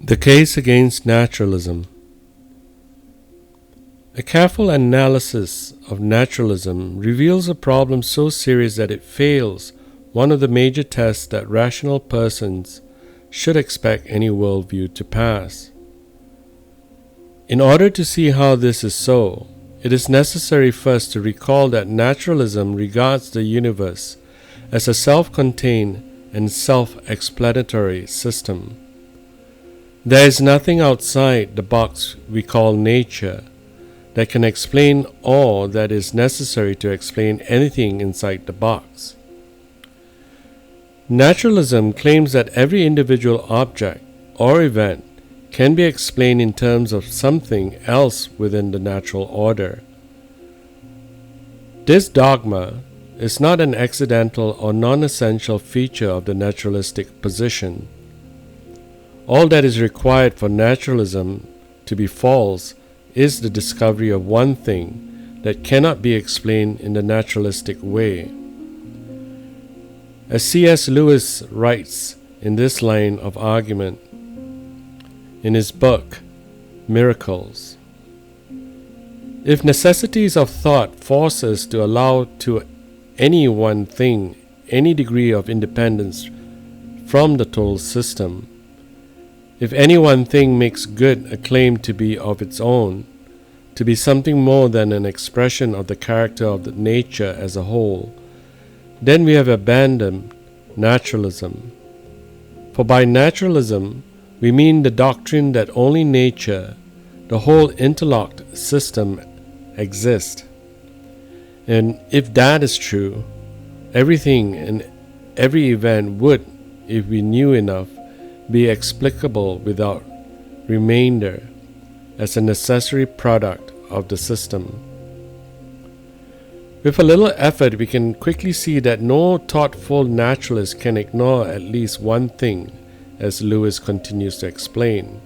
The case against naturalism. A careful analysis of naturalism reveals a problem so serious that it fails one of the major tests that rational persons should expect any worldview to pass. In order to see how this is so, it is necessary first to recall that naturalism regards the universe as a self-contained and self-explanatory system. There is nothing outside the box we call nature that can explain all that is necessary to explain anything inside the box. Naturalism claims that every individual object or event can be explained in terms of something else within the natural order. This dogma is not an accidental or non-essential feature of the naturalistic position. All that is required for naturalism to be false is the discovery of one thing that cannot be explained in the naturalistic way. As C.S. Lewis writes in this line of argument in his book, Miracles, if necessities of thought force us to allow to any one thing any degree of independence from the total system, if any one thing makes good a claim to be of its own, to be something more than an expression of the character of the nature as a whole, then we have abandoned naturalism. For by naturalism, we mean the doctrine that only nature, the whole interlocked system, exists. And if that is true, everything and every event would, if we knew enough, be explicable without remainder as a necessary product of the system. With a little effort, we can quickly see that no thoughtful naturalist can ignore at least one thing, as Lewis continues to explain.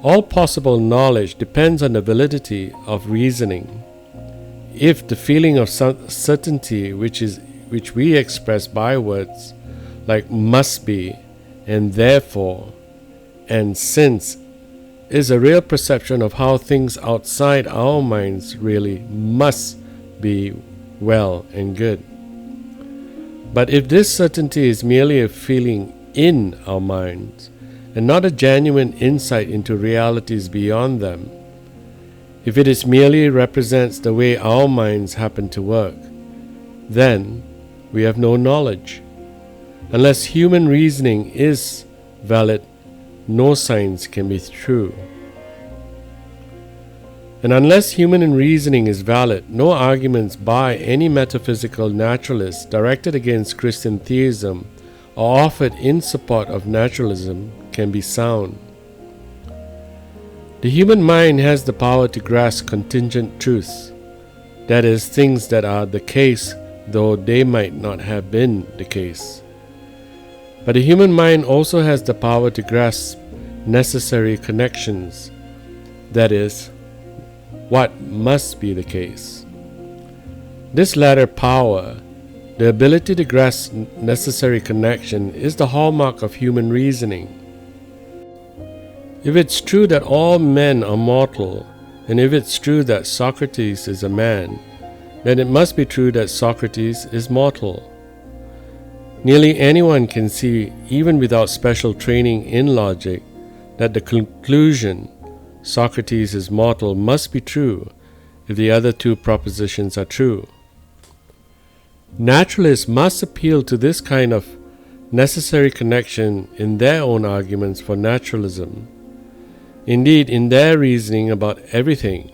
All possible knowledge depends on the validity of reasoning. If the feeling of certainty which we express by words like must be, and therefore, and since, is a real perception of how things outside our minds really must be well and good. But if this certainty is merely a feeling in our minds, and not a genuine insight into realities beyond them, if it is merely represents the way our minds happen to work, then we have no knowledge. Unless human reasoning is valid, no science can be true. And unless human reasoning is valid, no arguments by any metaphysical naturalist directed against Christian theism or offered in support of naturalism can be sound. The human mind has the power to grasp contingent truths, that is, things that are the case though they might not have been the case. But the human mind also has the power to grasp necessary connections, that is, what must be the case. This latter power, the ability to grasp necessary connection, is the hallmark of human reasoning. If it's true that all men are mortal, and if it's true that Socrates is a man, then it must be true that Socrates is mortal. Nearly anyone can see, even without special training in logic, that the conclusion, Socrates is mortal, must be true if the other two propositions are true. Naturalists must appeal to this kind of necessary connection in their own arguments for naturalism, indeed in their reasoning about everything.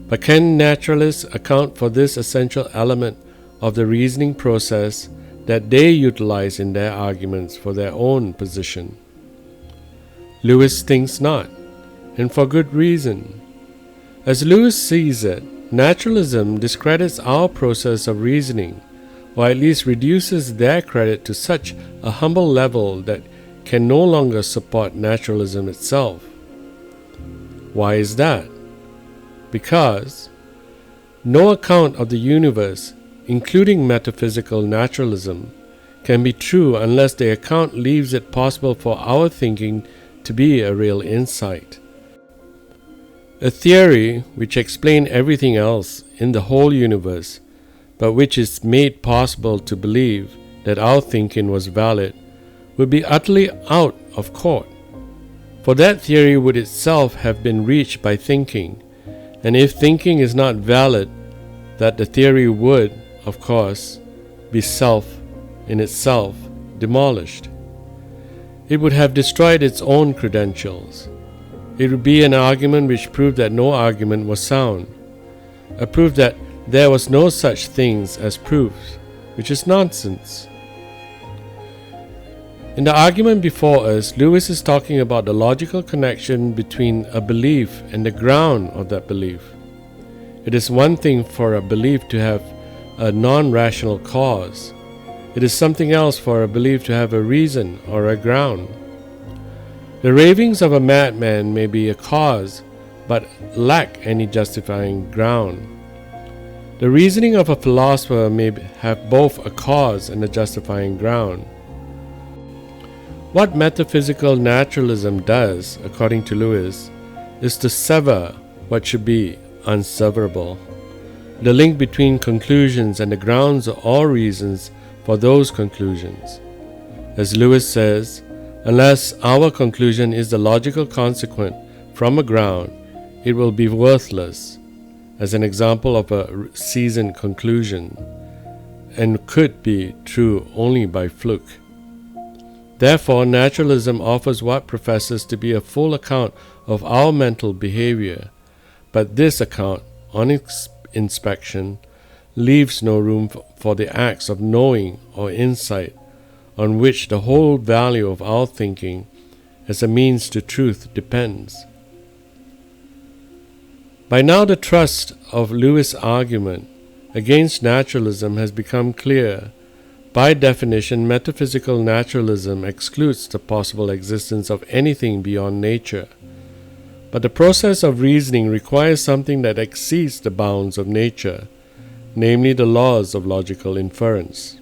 But can naturalists account for this essential element of the reasoning process that they utilize in their arguments for their own position? Lewis thinks not, and for good reason. As Lewis sees it, naturalism discredits our process of reasoning, or at least reduces their credit to such a humble level that can no longer support naturalism itself. Why is that? Because no account of the universe, including metaphysical naturalism, can be true unless the account leaves it possible for our thinking to be a real insight. A theory which explains everything else in the whole universe, but which is made possible to believe that our thinking was valid, would be utterly out of court. For that theory would itself have been reached by thinking, and if thinking is not valid, that the theory would, of course, be in itself demolished. It would have destroyed its own credentials. It would be an argument which proved that no argument was sound, a proof that there was no such things as proofs, which is nonsense. In the argument before us, Lewis is talking about the logical connection between a belief and the ground of that belief. It is one thing for a belief to have a non-rational cause. It is something else for a belief to have a reason or a ground. The ravings of a madman may be a cause, but lack any justifying ground. The reasoning of a philosopher may have both a cause and a justifying ground. What metaphysical naturalism does, according to Lewis, is to sever what should be unseverable, the link between conclusions and the grounds or reasons for those conclusions. As Lewis says, unless our conclusion is the logical consequence from a ground, it will be worthless, as an example of a seasoned conclusion, and could be true only by fluke. Therefore, naturalism offers what professes to be a full account of our mental behavior, but this account, on inspection, leaves no room for the acts of knowing or insight, on which the whole value of our thinking as a means to truth depends. By now the thrust of Lewis' argument against naturalism has become clear. By definition, metaphysical naturalism excludes the possible existence of anything beyond nature. But the process of reasoning requires something that exceeds the bounds of nature, namely the laws of logical inference.